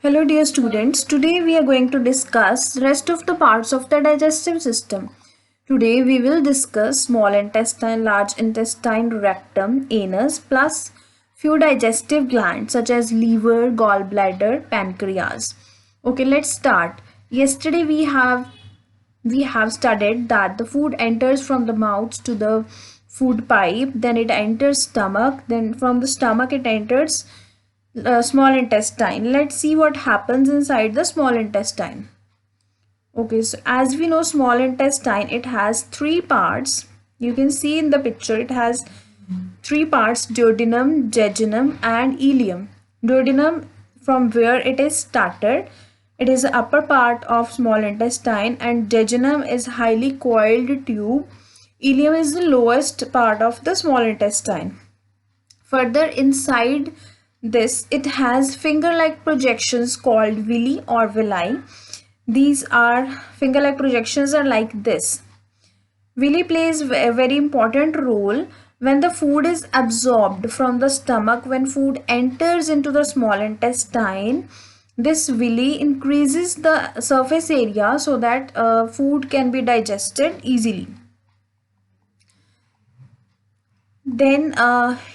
Hello dear students, today we are going to discuss rest of the parts of the digestive system. Today we will discuss small intestine, large intestine, rectum, anus plus few digestive glands such as liver, gallbladder, pancreas. Okay, let's start. Yesterday we have studied that the food enters from the mouth to the food pipe, then it enters stomach, then from the stomach it enters small intestine. Let's see what happens inside the small intestine. Okay, so as we know, small intestine, it has three parts. You can see in the picture it has three parts: duodenum, jejunum and ileum. Duodenum, from where it is started, it is the upper part of small intestine, and jejunum is highly coiled tube. Ileum is the lowest part of the small intestine. Further inside this, it has finger-like projections called villi or villi. These are finger-like projections are like this. Villi plays a very important role when the food is absorbed from the stomach. When food enters into the small intestine, this villi increases the surface area so that food can be digested easily. Then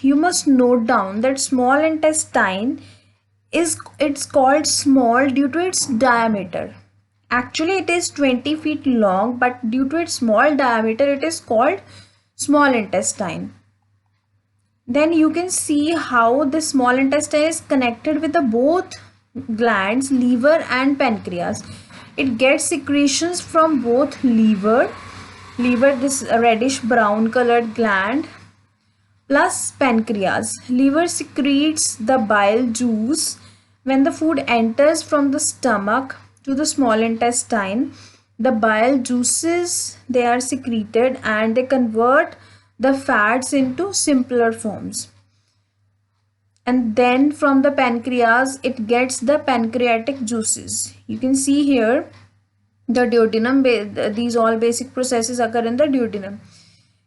you must note down that small intestine it's called small due to its diameter. Actually it is 20 feet long, but due to its small diameter it is called small intestine. Then you can see how the small intestine is connected with the both glands, liver and pancreas. It gets secretions from both liver, this reddish brown colored gland, plus pancreas. Liver secretes the bile juice. When the food enters from the stomach to the small intestine, the bile juices, they are secreted and they convert the fats into simpler forms. And then from the pancreas it gets the pancreatic juices. You can see here the duodenum, these all basic processes occur in the duodenum.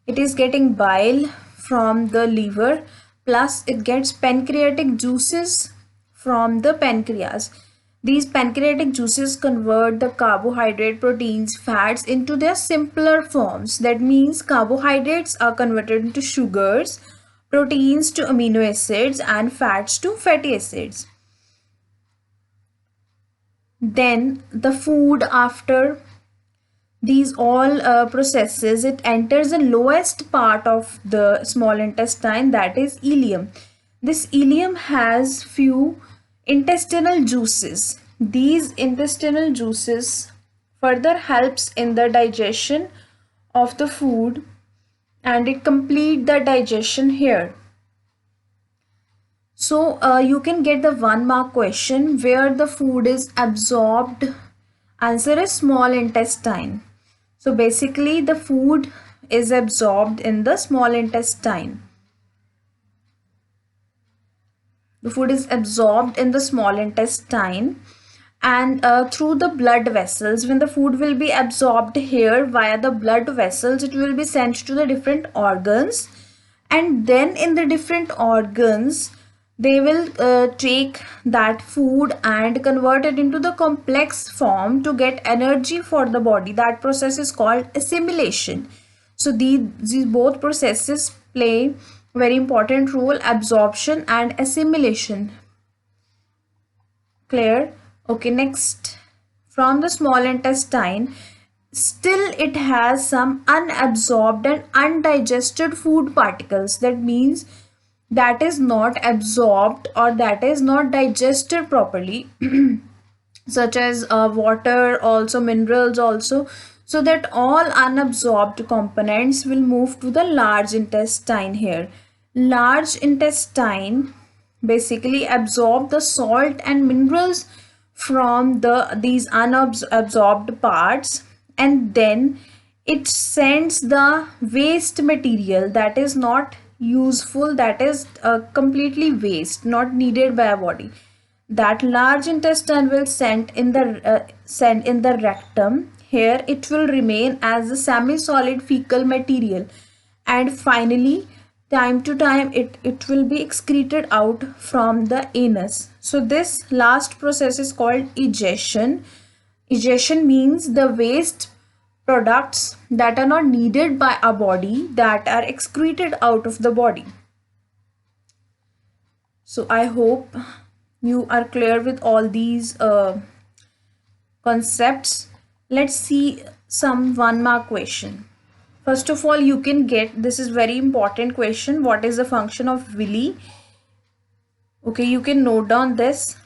It is getting bile from the liver, plus it gets pancreatic juices from the pancreas. These pancreatic juices convert the carbohydrate, proteins, fats into their simpler forms. That means carbohydrates are converted into sugars, proteins to amino acids and fats to fatty acids. Then the food, after these all processes, it enters the lowest part of the small intestine, that is ileum. This ileum has few intestinal juices. These intestinal juices further helps in the digestion of the food and it complete the digestion here. So you can get the 1 mark question where the food is absorbed. Answer is small intestine. So basically the food is absorbed in the small intestine. The food is absorbed in the small intestine and through the blood vessels. When the food will be absorbed here via the blood vessels, it will be sent to the different organs, and then in the different organs they will take that food and convert it into the complex form to get energy for the body. That process is called assimilation. So these both processes play very important role: absorption and assimilation. Clear? Okay, next, from the small intestine, still it has some unabsorbed and undigested food particles. That means that is not absorbed or that is not digested properly, such as water, also minerals also. So that all unabsorbed components will move to the large intestine here. Large intestine basically absorb the salt and minerals from these unabsorbed parts, and then it sends the waste material that is not useful, that is completely waste, not needed by our body. That large intestine will send in the rectum. Here it will remain as a semi-solid fecal material, and finally time to time it will be excreted out from the anus. So this last process is called egestion. Egestion means the waste products that are not needed by our body that are excreted out of the body. So I hope you are clear with all these concepts. Let's see some 1 mark question. First of all, you can get, this is very important question, what is the function of villi? Okay, you can note down this.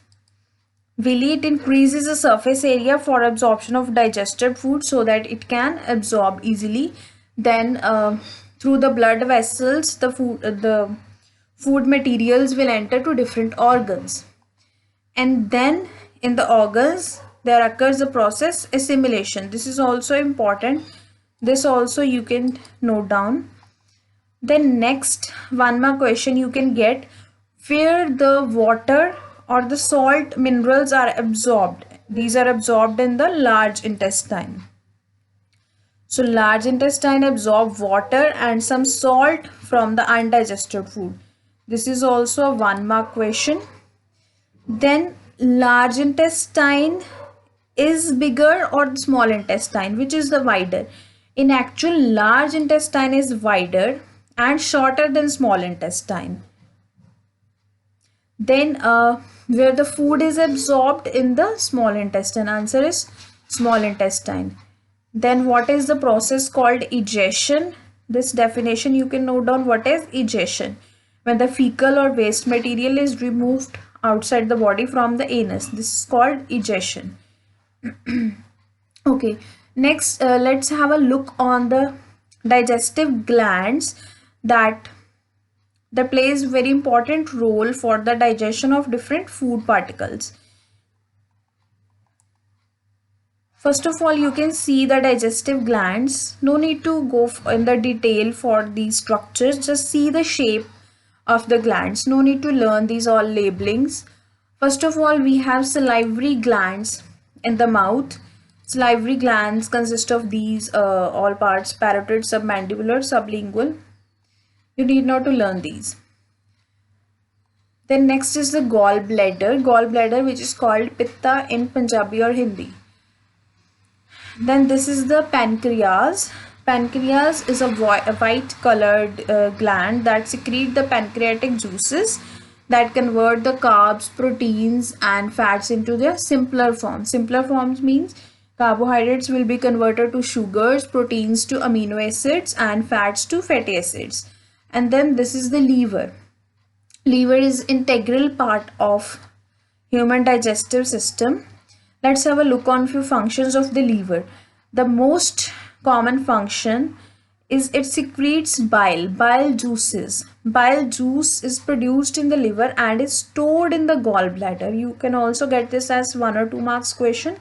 Villi, it increases the surface area for absorption of digested food so that it can absorb easily. Then through the blood vessels, the food materials will enter to different organs. And then in the organs, there occurs the process assimilation. This is also important. This also you can note down. Then next 1 mark question you can get, where the water or the salt minerals are absorbed. These are absorbed in the large intestine. So large intestine absorb water and some salt from the undigested food. This is also a 1 mark question. Then large intestine is bigger or the small intestine, which is the wider? In actual, large intestine is wider and shorter than small intestine. Then where the food is absorbed in the small intestine, answer is small intestine. Then what is the process called egestion? This definition you can note down, what is egestion? When the fecal or waste material is removed outside the body from the anus, this is called egestion. Okay, next let's have a look on the digestive glands that plays very important role for the digestion of different food particles. First of all, you can see the digestive glands. No need to go in the detail for these structures, just see the shape of the glands. No need to learn these all labelings. First of all, we have salivary glands in the mouth. Salivary glands consist of these all parts: parotid, submandibular, sublingual. You need not to learn these. Then next is the gallbladder, which is called pitta in Punjabi or Hindi. Then this is the pancreas. Pancreas is a white colored gland that secrete the pancreatic juices that convert the carbs, proteins and fats into their simpler forms. Simpler forms means carbohydrates will be converted to sugars, proteins to amino acids and fats to fatty acids. And then this is the liver. Liver is integral part of human digestive system. Let's have a look on few functions of the liver. The most common function is it secretes bile juices. Bile juice is produced in the liver and is stored in the gallbladder. You can also get this as 1 or 2 marks question.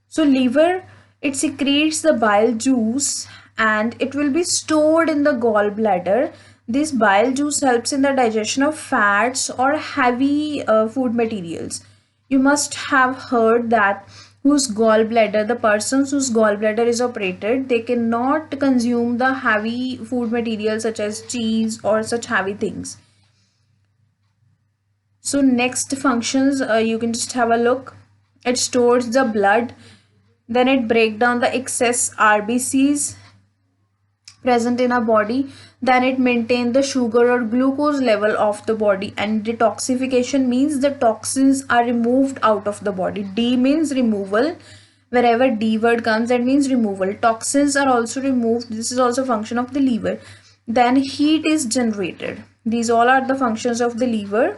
So liver, it secretes the bile juice and it will be stored in the gallbladder. This bile juice helps in the digestion of fats or heavy food materials. You must have heard that the persons whose gallbladder is operated, they cannot consume the heavy food materials such as cheese or such heavy things. So next functions, you can just have a look. It stores the blood, then it breaks down the excess RBCs present in our body, then it maintains the sugar or glucose level of the body, and detoxification means the toxins are removed out of the body. D means removal. Wherever D word comes, that means removal. Toxins are also removed. This is also a function of the liver. Then heat is generated. These all are the functions of the liver.